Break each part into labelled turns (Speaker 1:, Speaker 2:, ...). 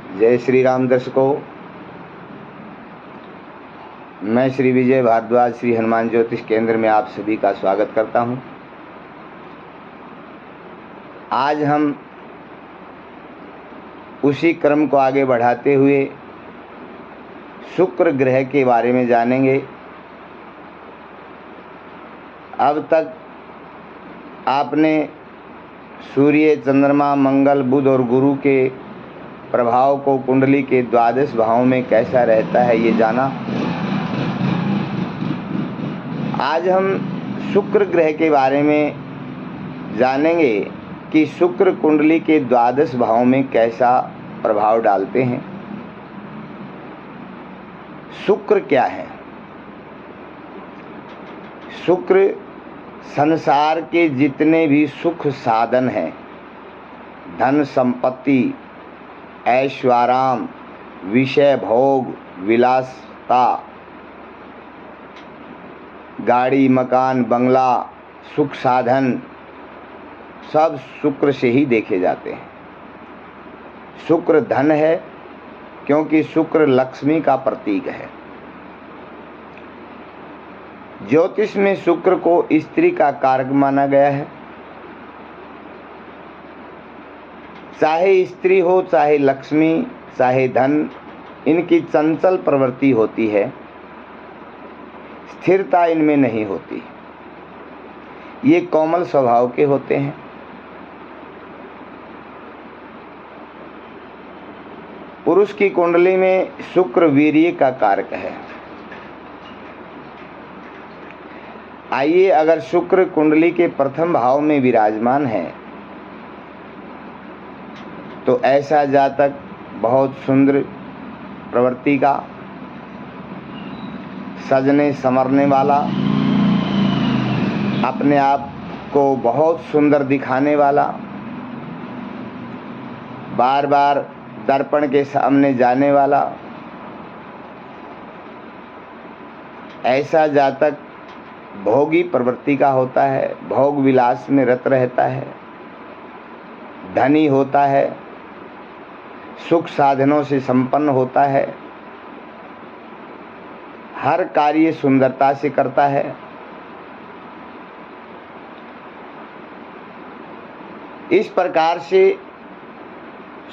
Speaker 1: जय श्री राम दर्शकों, मैं श्री विजय भारद्वाज श्री हनुमान ज्योतिष केंद्र में आप सभी का स्वागत करता हूं। आज हम उसी क्रम को आगे बढ़ाते हुए शुक्र ग्रह के बारे में जानेंगे। अब तक आपने सूर्य, चंद्रमा, मंगल, बुध और गुरु के प्रभाव को कुंडली के द्वादश भावों में कैसा रहता है ये जाना। आज हम शुक्र ग्रह के बारे में जानेंगे कि शुक्र कुंडली के द्वादश भावों में कैसा प्रभाव डालते हैं। शुक्र क्या है? शुक्र संसार के जितने भी सुख साधन हैं, धन संपत्ति, ऐश्वर्य, विषय भोग, विलासता, गाड़ी, मकान, बंगला, सुख साधन सब शुक्र से ही देखे जाते हैं। शुक्र धन है क्योंकि शुक्र लक्ष्मी का प्रतीक है। ज्योतिष में शुक्र को स्त्री का कारक माना गया है। चाहे स्त्री हो, चाहे लक्ष्मी, चाहे धन, इनकी चंचल प्रवृत्ति होती है, स्थिरता इनमें नहीं होती। ये कोमल स्वभाव के होते हैं। पुरुष की कुंडली में शुक्र वीर्य का कारक है। आइए, अगर शुक्र कुंडली के प्रथम भाव में विराजमान है तो ऐसा जातक बहुत सुंदर प्रवृत्ति का, सजने संवरने वाला, अपने आप को बहुत सुंदर दिखाने वाला, बार बार दर्पण के सामने जाने वाला, ऐसा जातक भोगी प्रवृत्ति का होता है। भोग विलास में रत रहता है, धनी होता है, सुख साधनों से संपन्न होता है, हर कार्य सुंदरता से करता है। इस प्रकार से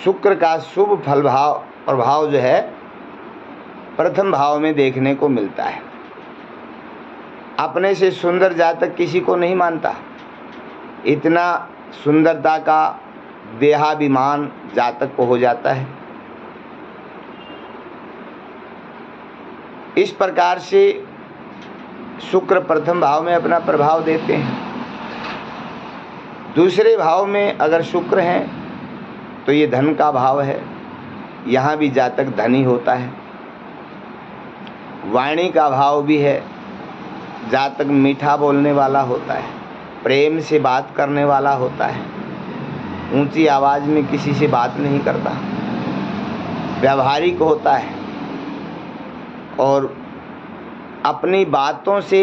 Speaker 1: शुक्र का शुभ प्रभाव जो है प्रथम भाव में देखने को मिलता है। अपने से सुंदर जातक किसी को नहीं मानता। इतना सुंदरता का देहाभिमान जातक को हो जाता है। इस प्रकार से शुक्र प्रथम भाव में अपना प्रभाव देते हैं। दूसरे भाव में अगर शुक्र हैं तो ये धन का भाव है। यहाँ भी जातक धनी होता है। वाणी का भाव भी है। जातक मीठा बोलने वाला होता है, प्रेम से बात करने वाला होता है, ऊंची आवाज़ में किसी से बात नहीं करता, व्यावहारिक होता है और अपनी बातों से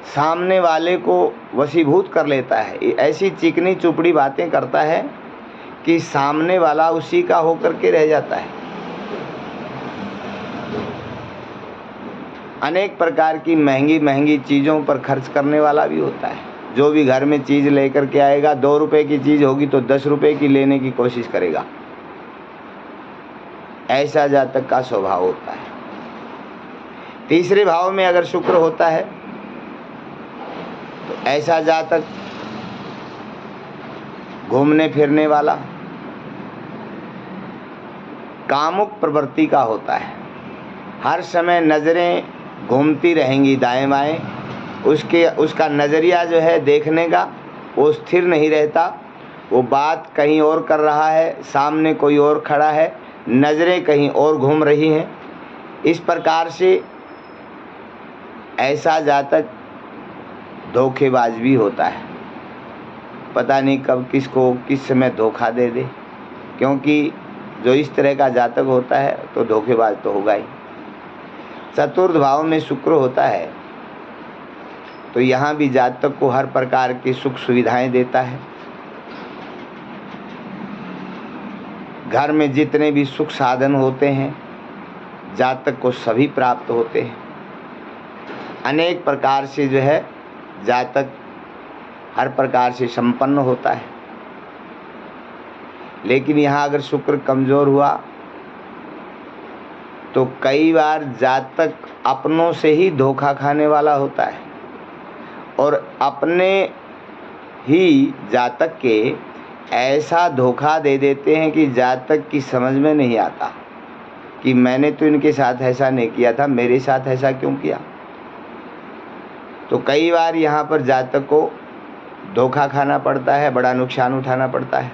Speaker 1: सामने वाले को वशीभूत कर लेता है। ऐसी चिकनी चुपड़ी बातें करता है कि सामने वाला उसी का होकर के रह जाता है। अनेक प्रकार की महंगी महंगी चीज़ों पर खर्च करने वाला भी होता है। जो भी घर में चीज़ लेकर के आएगा, 2 रुपए की चीज़ होगी तो 10 रुपए की लेने की कोशिश करेगा। ऐसा जातक का स्वभाव होता है। तीसरे भाव में अगर शुक्र होता है तो ऐसा जातक घूमने फिरने वाला, कामुक प्रवृत्ति का होता है। हर समय नज़रें घूमती रहेंगी दाएं बाएं। उसका नज़रिया जो है देखने का वो स्थिर नहीं रहता। वो बात कहीं और कर रहा है, सामने कोई और खड़ा है, नज़रें कहीं और घूम रही हैं। इस प्रकार से ऐसा जातक धोखेबाज भी होता है। पता नहीं कब किसको किस समय धोखा दे दे, क्योंकि जो इस तरह का जातक होता है तो धोखेबाज तो होगा ही। चतुर्थ भाव में शुक्र होता है तो यहाँ भी जातक को हर प्रकार की सुख सुविधाएं देता है। घर में जितने भी सुख साधन होते हैं जातक को सभी प्राप्त होते हैं। अनेक प्रकार से जो है जातक हर प्रकार से संपन्न होता है। लेकिन यहाँ अगर शुक्र कमज़ोर हुआ तो कई बार जातक अपनों से ही धोखा खाने वाला होता है और अपने ही जातक के ऐसा धोखा दे देते हैं कि जातक की समझ में नहीं आता कि मैंने तो इनके साथ ऐसा नहीं किया था, मेरे साथ ऐसा क्यों किया। तो कई बार यहाँ पर जातक को धोखा खाना पड़ता है, बड़ा नुकसान उठाना पड़ता है।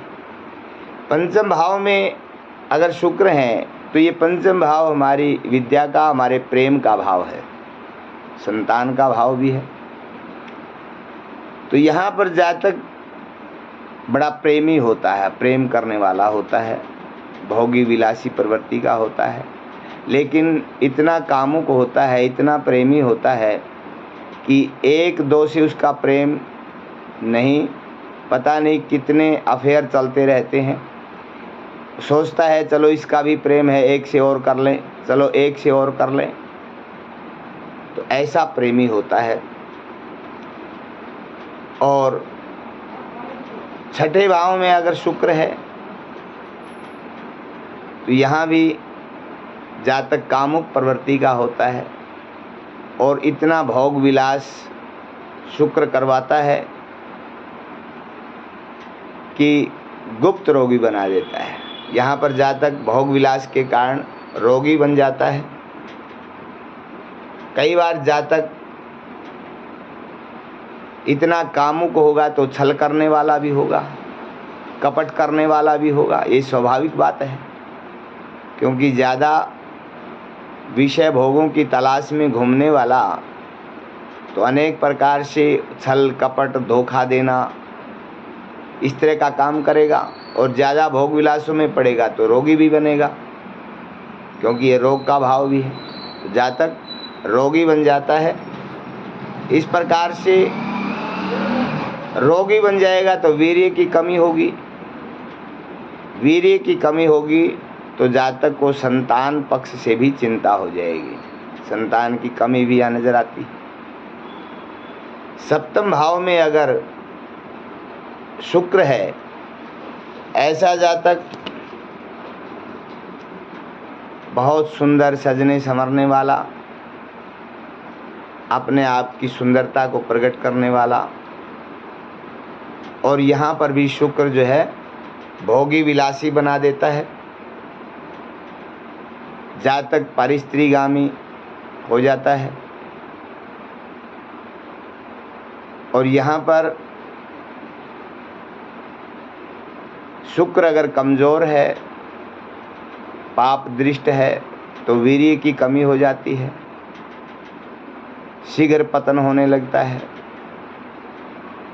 Speaker 1: पंचम भाव में अगर शुक्र है तो ये पंचम भाव हमारी विद्या का, हमारे प्रेम का भाव है, संतान का भाव भी है। तो यहाँ पर जातक बड़ा प्रेमी होता है, प्रेम करने वाला होता है, भोगी विलासी प्रवृत्ति का होता है, लेकिन इतना कामुक होता है, इतना प्रेमी होता है कि एक दो से उसका प्रेम नहीं, पता नहीं कितने अफेयर चलते रहते हैं। सोचता है चलो इसका भी प्रेम है, एक से और कर लें, चलो एक से और कर लें। तो ऐसा प्रेमी होता है। और छठे भाव में अगर शुक्र है तो यहाँ भी जातक कामुक प्रवृत्ति का होता है और इतना भोग विलास शुक्र करवाता है कि गुप्त रोगी बना देता है। यहाँ पर जातक भोग विलास के कारण रोगी बन जाता है। कई बार जातक इतना कामुक होगा तो छल करने वाला भी होगा, कपट करने वाला भी होगा। ये स्वाभाविक बात है, क्योंकि ज़्यादा विषय भोगों की तलाश में घूमने वाला तो अनेक प्रकार से छल कपट धोखा देना इस तरह का काम करेगा, और ज़्यादा भोग विलासों में पड़ेगा तो रोगी भी बनेगा, क्योंकि ये रोग का भाव भी है। तो जातक रोगी बन जाता है। इस प्रकार से रोगी बन जाएगा तो वीर्य की कमी होगी, वीर्य की कमी होगी तो जातक को संतान पक्ष से भी चिंता हो जाएगी, संतान की कमी भी यहाँ नजर आती। सप्तम भाव में अगर शुक्र है, ऐसा जातक बहुत सुंदर, सजने संवरने वाला, अपने आप की सुंदरता को प्रकट करने वाला, और यहाँ पर भी शुक्र जो है भोगी विलासी बना देता है। जातक परिस्त्रीगामी हो जाता है। और यहाँ पर शुक्र अगर कमज़ोर है, पाप दृष्ट है, तो वीर्य की कमी हो जाती है, शीघ्र पतन होने लगता है,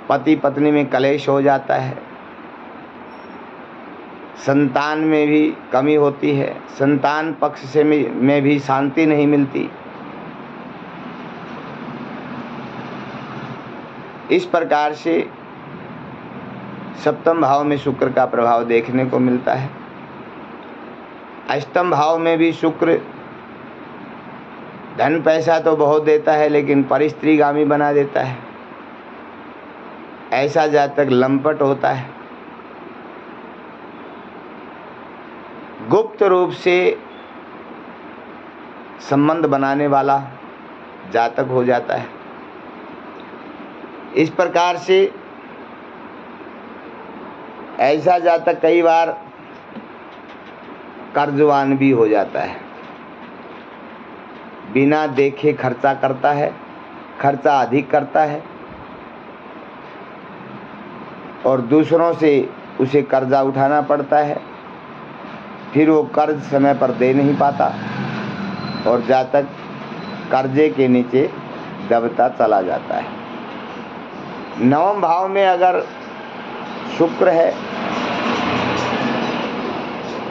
Speaker 1: पति पत्नी में कलेश हो जाता है, संतान में भी कमी होती है, संतान पक्ष से में भी शांति नहीं मिलती। इस प्रकार से सप्तम भाव में शुक्र का प्रभाव देखने को मिलता है। अष्टम भाव में भी शुक्र धन पैसा तो बहुत देता है, लेकिन परिस्त्रीगामी बना देता है। ऐसा जातक लंपट होता है, गुप्त रूप से संबंध बनाने वाला जातक हो जाता है। इस प्रकार से ऐसा जातक कई बार कर्जवान भी हो जाता है, बिना देखे खर्चा करता है, खर्चा अधिक करता है और दूसरों से उसे कर्जा उठाना पड़ता है, फिर वो कर्ज समय पर दे नहीं पाता और जातक कर्जे के नीचे दबता चला जाता है। नवम भाव में अगर शुक्र है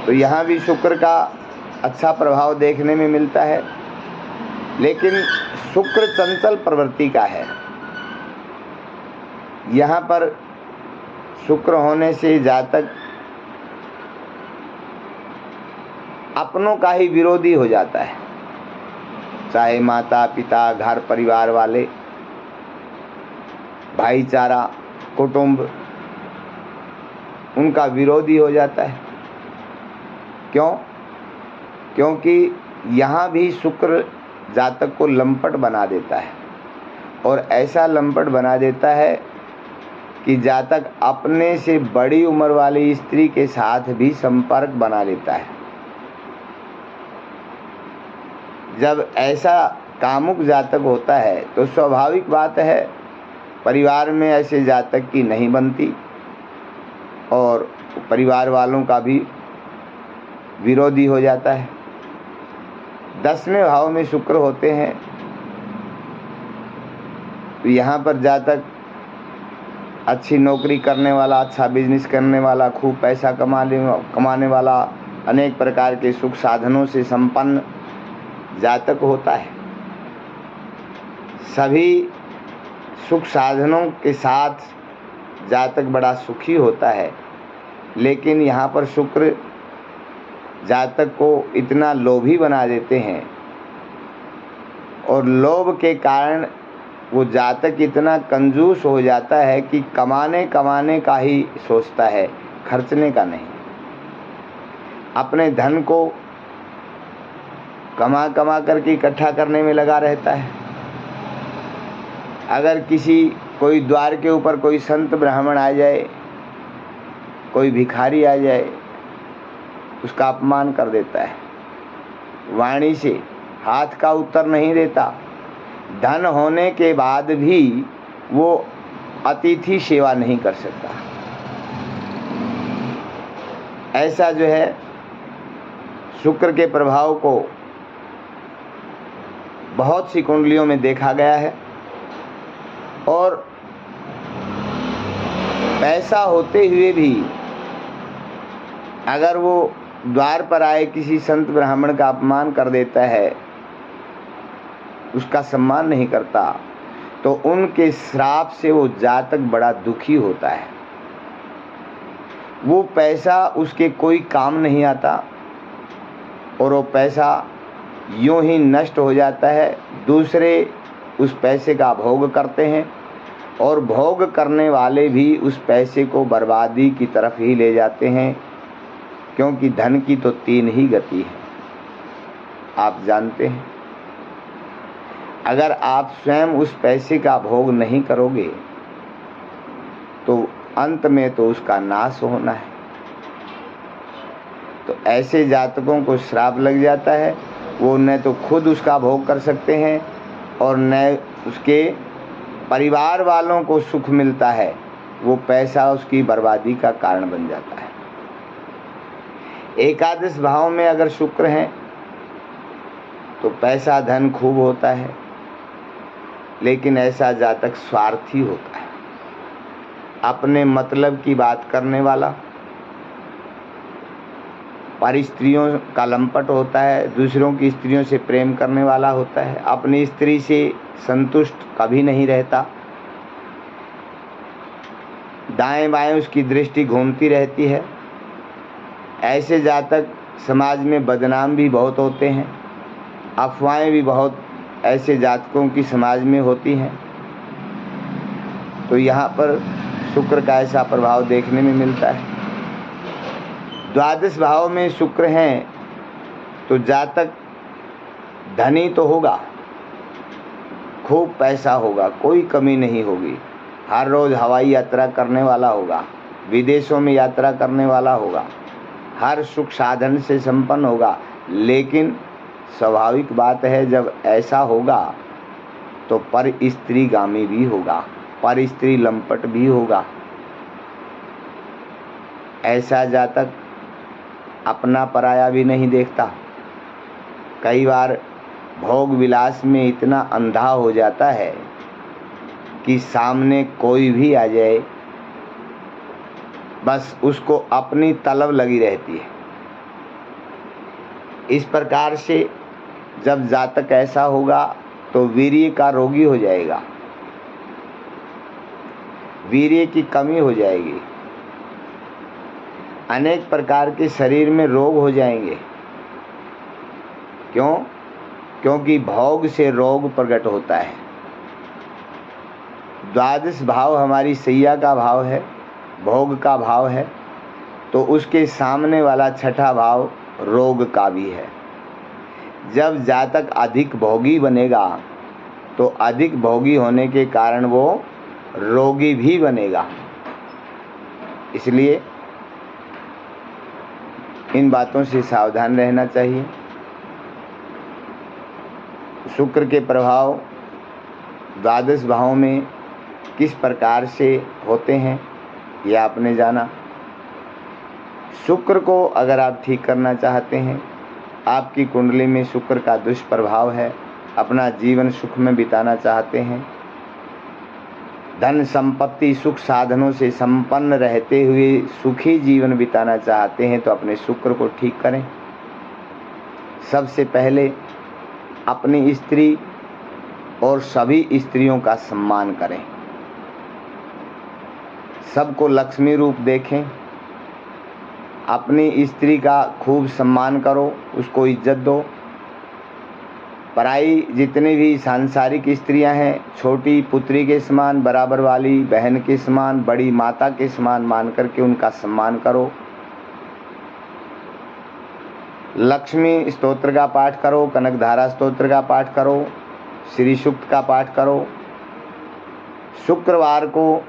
Speaker 1: तो यहाँ भी शुक्र का अच्छा प्रभाव देखने में मिलता है, लेकिन शुक्र चंचल प्रवृत्ति का है। यहाँ पर शुक्र होने से जातक अपनों का ही विरोधी हो जाता है, चाहे माता पिता, घर परिवार वाले, भाईचारा, कुटुंब, उनका विरोधी हो जाता है। क्यों? क्योंकि यहाँ भी शुक्र जातक को लंपट बना देता है, और ऐसा लंपट बना देता है कि जातक अपने से बड़ी उम्र वाली स्त्री के साथ भी संपर्क बना लेता है। जब ऐसा कामुक जातक होता है तो स्वाभाविक बात है परिवार में ऐसे जातक की नहीं बनती, और परिवार वालों का भी विरोधी हो जाता है। 10वें भाव में शुक्र होते हैं तो यहाँ पर जातक अच्छी नौकरी करने वाला, अच्छा बिजनेस करने वाला, खूब पैसा कमाने वाला, अनेक प्रकार के सुख साधनों से संपन्न जातक होता है। सभी सुख साधनों के साथ जातक बड़ा सुखी होता है, लेकिन यहाँ पर शुक्र जातक को इतना लोभी बना देते हैं, और लोभ के कारण वो जातक इतना कंजूस हो जाता है कि कमाने का ही सोचता है, खर्चने का नहीं। अपने धन को कमा करके इकट्ठा करने में लगा रहता है। अगर कोई द्वार के ऊपर कोई संत ब्राह्मण आ जाए, कोई भिखारी आ जाए, उसका अपमान कर देता है, वाणी से हाथ का उत्तर नहीं देता। धन होने के बाद भी वो अतिथि सेवा नहीं कर सकता। ऐसा जो है शुक्र के प्रभाव को बहुत सी कुंडलियों में देखा गया है, और पैसा होते हुए भी अगर वो द्वार पर आए किसी संत ब्राह्मण का अपमान कर देता है, उसका सम्मान नहीं करता, तो उनके श्राप से वो जातक बड़ा दुखी होता है। वो पैसा उसके कोई काम नहीं आता, और वो पैसा यूं ही नष्ट हो जाता है। दूसरे उस पैसे का भोग करते हैं, और भोग करने वाले भी उस पैसे को बर्बादी की तरफ ही ले जाते हैं, क्योंकि धन की तो 3 ही गति है, आप जानते हैं। अगर आप स्वयं उस पैसे का भोग नहीं करोगे तो अंत में तो उसका नाश होना है। तो ऐसे जातकों को श्राप लग जाता है। वो न तो खुद उसका भोग कर सकते हैं, और न उसके परिवार वालों को सुख मिलता है। वो पैसा उसकी बर्बादी का कारण बन जाता है। एकादश भाव में अगर शुक्र है तो पैसा धन खूब होता है, लेकिन ऐसा जातक स्वार्थी होता है, अपने मतलब की बात करने वाला, पर स्त्रियों का लंपट होता है, दूसरों की स्त्रियों से प्रेम करने वाला होता है, अपनी स्त्री से संतुष्ट कभी नहीं रहता, दाएं बाएं उसकी दृष्टि घूमती रहती है। ऐसे जातक समाज में बदनाम भी बहुत होते हैं, अफवाहें भी बहुत ऐसे जातकों की समाज में होती हैं। तो यहाँ पर शुक्र का ऐसा प्रभाव देखने में मिलता है। द्वादश भाव में शुक्र हैं तो जातक धनी तो होगा, खूब पैसा होगा, कोई कमी नहीं होगी, हर रोज़ हवाई यात्रा करने वाला होगा, विदेशों में यात्रा करने वाला होगा, हर सुख साधन से संपन्न होगा। लेकिन स्वाभाविक बात है, जब ऐसा होगा तो पर स्त्रीगामी भी होगा, पर स्त्री लंपट भी होगा। ऐसा जातक अपना पराया भी नहीं देखता। कई बार भोग विलास में इतना अंधा हो जाता है कि सामने कोई भी आ जाए, बस उसको अपनी तलब लगी रहती है। इस प्रकार से जब जातक ऐसा होगा तो वीर्य का रोगी हो जाएगा, वीर्य की कमी हो जाएगी, अनेक प्रकार के शरीर में रोग हो जाएंगे, क्यों? क्योंकि भोग से रोग प्रकट होता है। द्वादश भाव हमारी सैया का भाव है, भोग का भाव है, तो उसके सामने वाला छठा भाव रोग का भी है। जब जातक अधिक भोगी बनेगा तो अधिक भोगी होने के कारण वो रोगी भी बनेगा। इसलिए इन बातों से सावधान रहना चाहिए। शुक्र के प्रभाव द्वादश भावों में किस प्रकार से होते हैं ये आपने जाना। शुक्र को अगर आप ठीक करना चाहते हैं, आपकी कुंडली में शुक्र का दुष्प्रभाव है, अपना जीवन सुख में बिताना चाहते हैं, धन संपत्ति सुख साधनों से संपन्न रहते हुए सुखी जीवन बिताना चाहते हैं, तो अपने शुक्र को ठीक करें। सबसे पहले अपनी स्त्री और सभी स्त्रियों का सम्मान करें, सबको लक्ष्मी रूप देखें। अपनी स्त्री का खूब सम्मान करो, उसको इज्जत दो। पराई जितनी भी सांसारिक स्त्रियां हैं, छोटी पुत्री के समान, बराबर वाली बहन के समान, बड़ी माता के समान मान करके उनका सम्मान करो। लक्ष्मी स्तोत्र का पाठ करो, कनकधारा स्तोत्र का पाठ करो, श्री सूक्त का पाठ करो। शुक्रवार को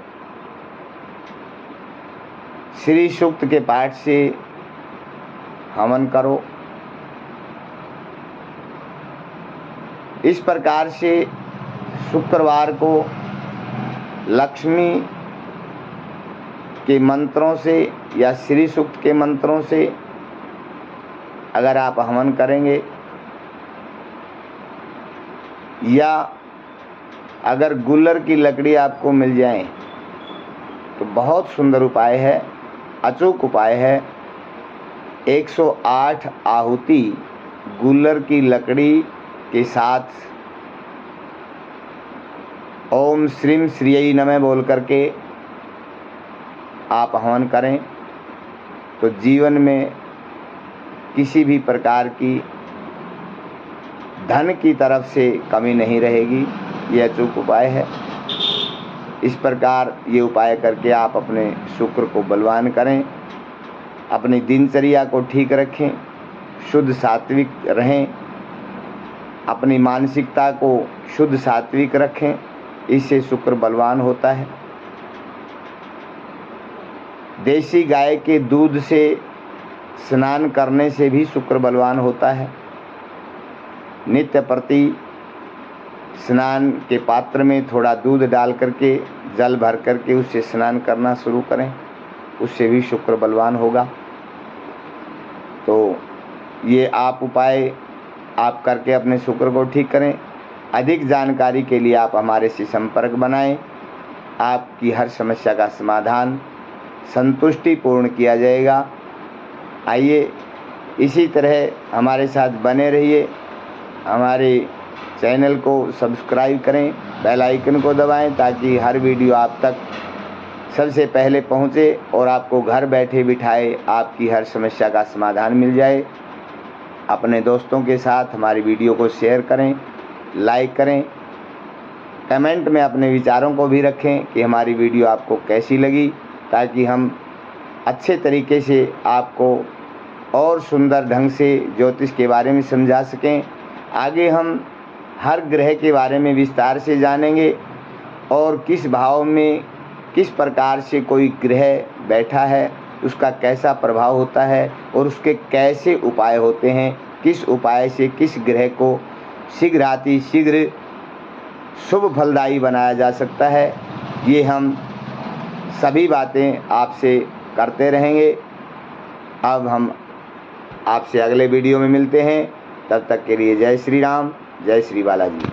Speaker 1: श्री सूक्त के पाठ से हवन करो। इस प्रकार से शुक्रवार को लक्ष्मी के मंत्रों से या श्री सूक्त के मंत्रों से अगर आप हवन करेंगे, या अगर गुल्लर की लकड़ी आपको मिल जाए तो बहुत सुंदर उपाय है, अचूक उपाय है। 108 आहुति गुल्लर की लकड़ी के साथ ओम श्रीम श्रीयै नमः बोल करके आप हवन करें तो जीवन में किसी भी प्रकार की धन की तरफ से कमी नहीं रहेगी। ये अचूक उपाय है। इस प्रकार ये उपाय करके आप अपने शुक्र को बलवान करें, अपनी दिनचर्या को ठीक रखें, शुद्ध सात्विक रहें, अपनी मानसिकता को शुद्ध सात्विक रखें, इससे शुक्र बलवान होता है। देसी गाय के दूध से स्नान करने से भी शुक्र बलवान होता है। नित्य प्रति स्नान के पात्र में थोड़ा दूध डाल करके जल भर करके उससे स्नान करना शुरू करें, उससे भी शुक्र बलवान होगा। तो ये आप उपाय आप करके अपने शुक्र को ठीक करें। अधिक जानकारी के लिए आप हमारे से संपर्क बनाएं। आपकी हर समस्या का समाधान संतुष्टिपूर्ण किया जाएगा। आइए इसी तरह हमारे साथ बने रहिए। हमारे चैनल को सब्सक्राइब करें, बेल आइकन को दबाएं ताकि हर वीडियो आप तक सबसे पहले पहुंचे और आपको घर बैठे बिठाए आपकी हर समस्या का समाधान मिल जाए। अपने दोस्तों के साथ हमारी वीडियो को शेयर करें, लाइक करें, कमेंट में अपने विचारों को भी रखें कि हमारी वीडियो आपको कैसी लगी, ताकि हम अच्छे तरीके से आपको और सुंदर ढंग से ज्योतिष के बारे में समझा सकें। आगे हम हर ग्रह के बारे में विस्तार से जानेंगे और किस भाव में किस प्रकार से कोई ग्रह बैठा है, उसका कैसा प्रभाव होता है और उसके कैसे उपाय होते हैं, किस उपाय से किस ग्रह को शीघ्र शुभ फलदायी बनाया जा सकता है। ये हम सभी बातें आपसे करते रहेंगे। अब हम आपसे अगले वीडियो में मिलते हैं। तब तक के लिए जय श्री राम, जय श्री बालाजी।